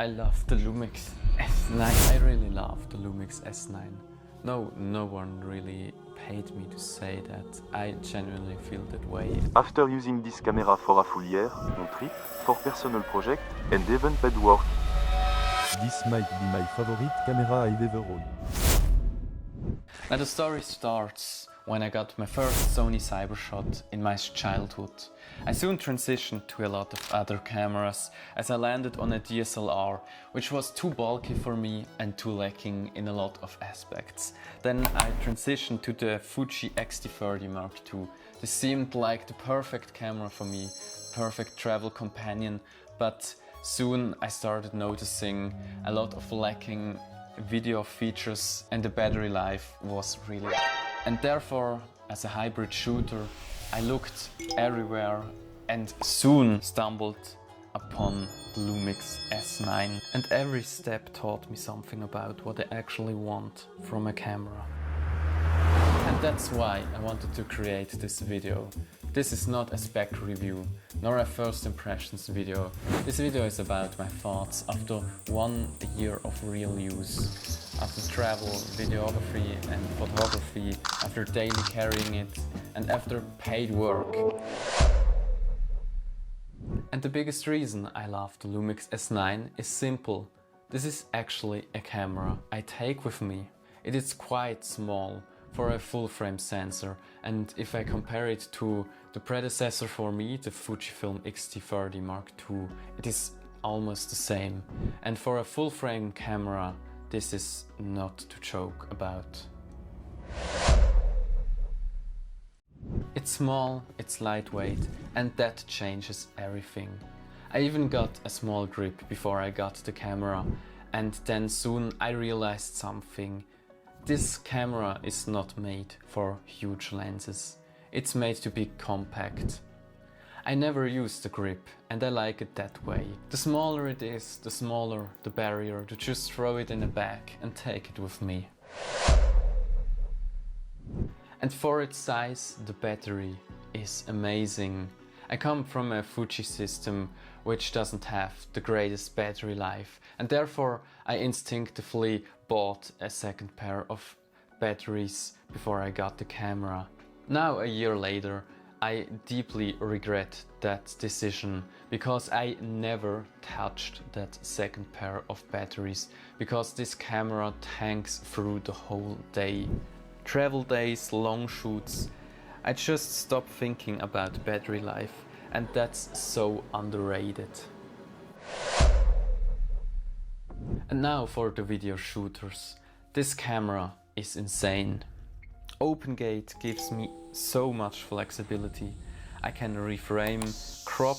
I love the Lumix S9. I really love the Lumix S9. No one really paid me to say that. I genuinely feel that way. After using this camera for a full year, on trip, for personal project and even paid work. This might be my favorite camera I've ever owned. Now the story starts when I got my first Sony Cybershot in my childhood. I soon transitioned to a lot of other cameras as I landed on a DSLR, which was too bulky for me and too lacking in a lot of aspects. Then I transitioned to the Fuji X-T30 Mark II. This seemed like the perfect camera for me, perfect travel companion, but soon I started noticing a lot of lacking video features and the battery life was really. And therefore, as a hybrid shooter, I looked everywhere and soon stumbled upon the Lumix S9. And every step taught me something about what I actually want from a camera. And that's why I wanted to create this video. This is not a spec review, nor a first impressions video. This video is about my thoughts after 1 year of real use. After travel, videography and photography, after daily carrying it, and after paid work. And the biggest reason I love the Lumix S9 is simple. This is actually a camera I take with me. It is quite small for a full-frame sensor, and if I compare it to the predecessor for me, the Fujifilm X-T30 Mark II, it is almost the same. And for a full-frame camera, this is not to joke about. It's small, it's lightweight, and that changes everything. I even got a small grip before I got the camera, and then soon I realized something. This camera is not made for huge lenses. It's made to be compact. I never use the grip and I like it that way. The smaller it is, the smaller the barrier to just throw it in a bag and take it with me. And for its size, the battery is amazing. I come from a Fuji system which doesn't have the greatest battery life, and therefore I instinctively bought a second pair of batteries before I got the camera. Now, a year later, I deeply regret that decision because I never touched that second pair of batteries, because this camera tanks through the whole day. Travel days, long shoots, I just stopped thinking about battery life, and that's so underrated. And now for the video shooters. This camera is insane. OpenGate gives me so much flexibility. I can reframe, crop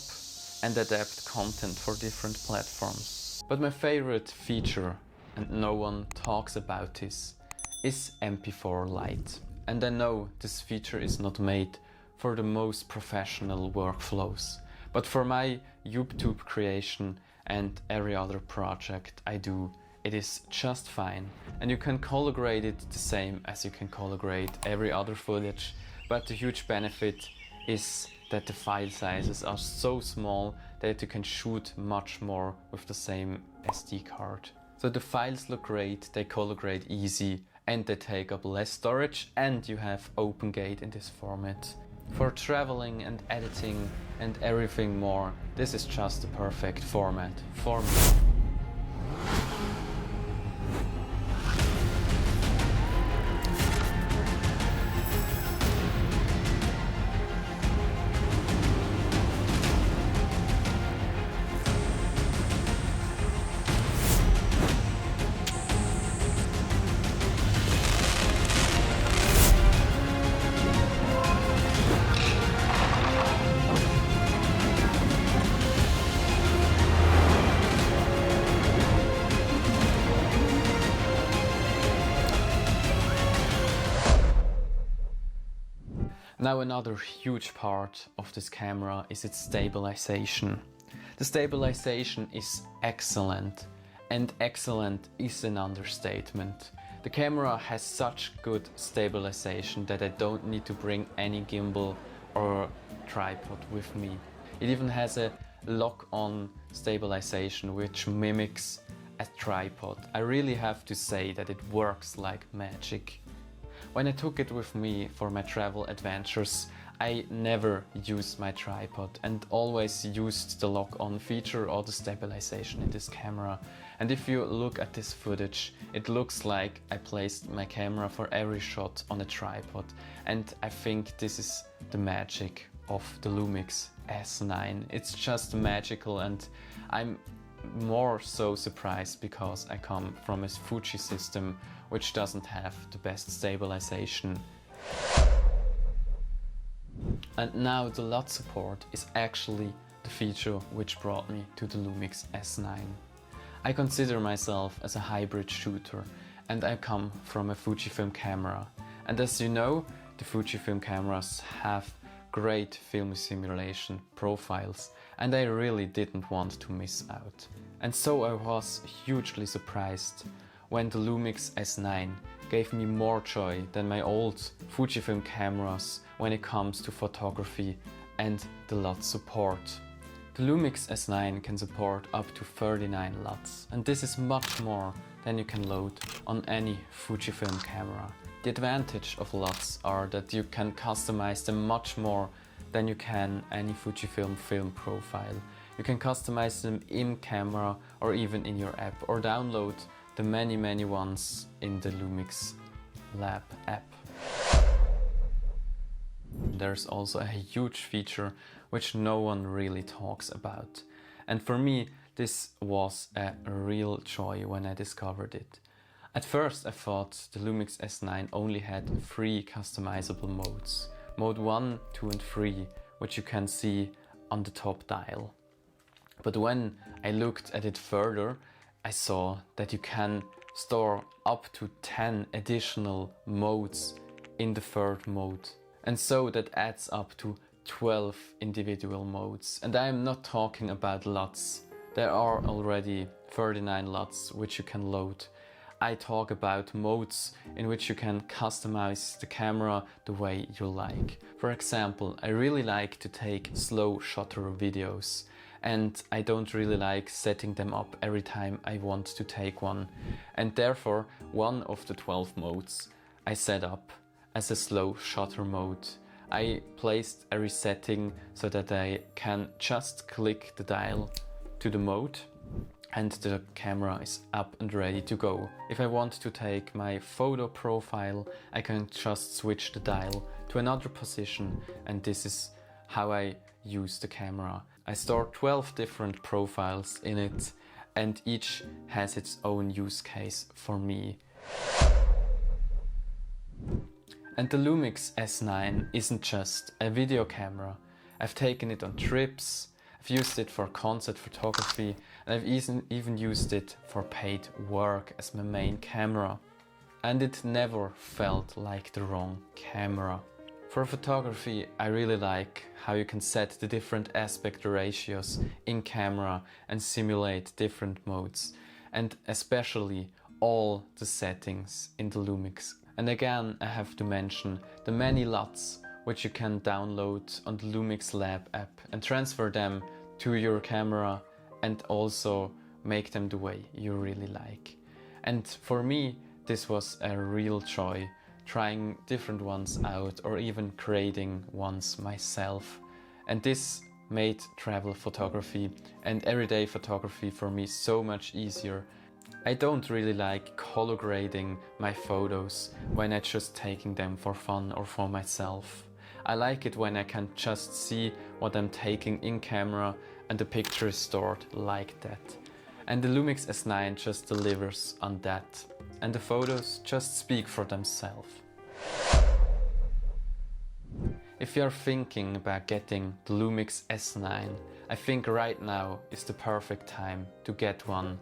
and adapt content for different platforms. But my favorite feature, and no one talks about this, is MP4 Lite. And I know this feature is not made for the most professional workflows, but for my YouTube creation and every other project I do, it is just fine. And you can color grade it the same as you can color grade every other footage, but the huge benefit is that the file sizes are so small that you can shoot much more with the same SD card. So the files look great, they color grade easy, and they take up less storage, and you have OpenGate in this format. For traveling and editing and everything more, this is just the perfect format for me. Now another huge part of this camera is its stabilization. The stabilization is excellent, and excellent is an understatement. The camera has such good stabilization that I don't need to bring any gimbal or tripod with me. It even has a lock-on stabilization which mimics a tripod. I really have to say that it works like magic. When I took it with me for my travel adventures, I never used my tripod and always used the lock-on feature or the stabilization in this camera. And if you look at this footage, it looks like I placed my camera for every shot on a tripod. And I think this is the magic of the Lumix S9. It's just magical, and I'm more so surprised because I come from a Fuji system which doesn't have the best stabilization. And now the LUT support is actually the feature which brought me to the Lumix S9. I consider myself as a hybrid shooter, and I come from a Fujifilm camera. And as you know, the Fujifilm cameras have great film simulation profiles, and I really didn't want to miss out. And so I was hugely surprised when the Lumix S9 gave me more joy than my old Fujifilm cameras when it comes to photography and the LUT support. The Lumix S9 can support up to 39 LUTs, and this is much more than you can load on any Fujifilm camera. The advantage of LUTs are that you can customize them much more than you can any Fujifilm film profile. You can customize them in camera or even in your app, or download the many ones in the Lumix Lab app. There's also a huge feature which no one really talks about. And for me, this was a real joy when I discovered it. At first I thought the Lumix S9 only had 3 customizable modes. Mode 1, 2 and 3, which you can see on the top dial. But when I looked at it further, I saw that you can store up to 10 additional modes in the third mode. And so that adds up to 12 individual modes. And I am not talking about LUTs. There are already 39 LUTs which you can load. I talk about modes in which you can customize the camera the way you like. For example, I really like to take slow shutter videos, and I don't really like setting them up every time I want to take one. And therefore, one of the 12 modes I set up as a slow shutter mode. I placed a resetting so that I can just click the dial to the mode and the camera is up and ready to go. If I want to take my photo profile, I can just switch the dial to another position, and this is how I use the camera. I store 12 different profiles in it, and each has its own use case for me. And the Lumix S9 isn't just a video camera. I've taken it on trips, I've used it for concert photography, and I've even used it for paid work as my main camera. And it never felt like the wrong camera. For photography, I really like how you can set the different aspect ratios in camera and simulate different modes, and especially all the settings in the Lumix. And again, I have to mention the many LUTs which you can download on the Lumix Lab app and transfer them to your camera and also make them the way you really like. And for me, this was a real joy, trying different ones out or even creating ones myself. And this made travel photography and everyday photography for me so much easier. I don't really like color grading my photos when I'm just taking them for fun or for myself. I like it when I can just see what I'm taking in camera and the picture is stored like that. And the Lumix S9 just delivers on that. And the photos just speak for themselves. If you're thinking about getting the Lumix S9, I think right now is the perfect time to get one,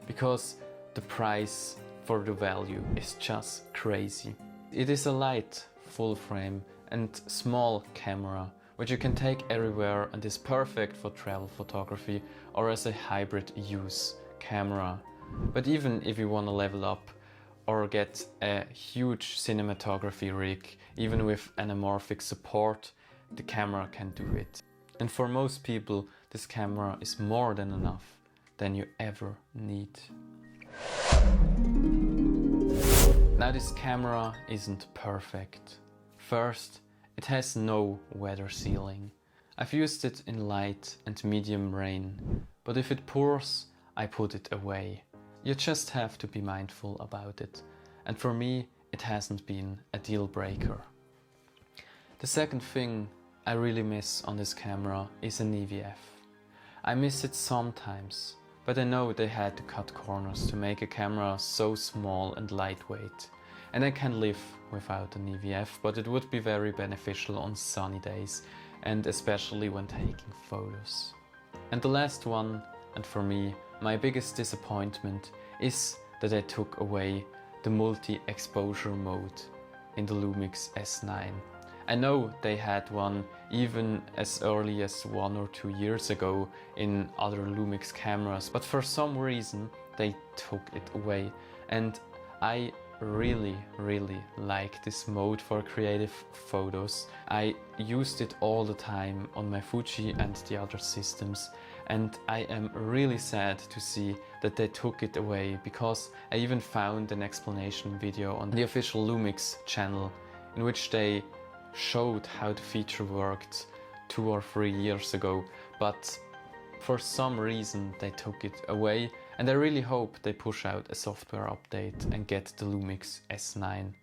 because the price for the value is just crazy. It is a light, full frame and small camera which you can take everywhere and is perfect for travel photography or as a hybrid use camera. But even if you want to level up or get a huge cinematography rig, even with anamorphic support, the camera can do it. And for most people, this camera is more than enough than you ever need. Now this camera isn't perfect. First, it has no weather sealing. I've used it in light and medium rain, but if it pours, I put it away. You just have to be mindful about it, and for me it hasn't been a deal breaker. The second thing I really miss on this camera is an EVF. I miss it sometimes, but I know they had to cut corners to make a camera so small and lightweight. And I can live without an EVF, but it would be very beneficial on sunny days and especially when taking photos. And the last one, and for me, my biggest disappointment is that I took away the multi-exposure mode in the Lumix S9. I know they had one even as early as 1 or 2 years ago in other Lumix cameras, but for some reason they took it away, and I really like this mode for creative photos. I used it all the time on my Fuji and the other systems, and I am really sad to see that they took it away, because I even found an explanation video on the official Lumix channel in which they showed how the feature worked 2 or 3 years ago, but for some reason they took it away, and I really hope they push out a software update and get the Lumix S9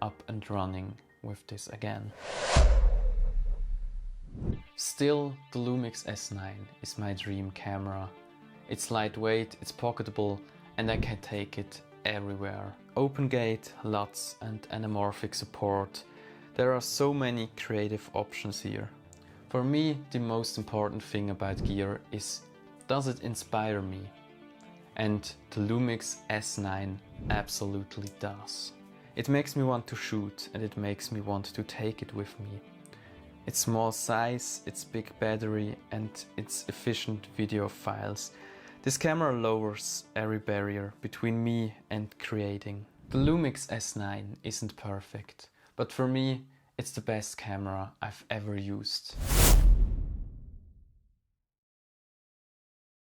up and running with this again. Still, the Lumix S9 is my dream camera. It's lightweight, it's pocketable, and I can take it everywhere. Open gate, LUTs and anamorphic support. There are so many creative options here. For me, the most important thing about gear is, does it inspire me? And the Lumix S9 absolutely does. It makes me want to shoot, and it makes me want to take it with me. Its small size, its big battery and its efficient video files. This camera lowers every barrier between me and creating. The Lumix S9 isn't perfect, but for me it's the best camera I've ever used.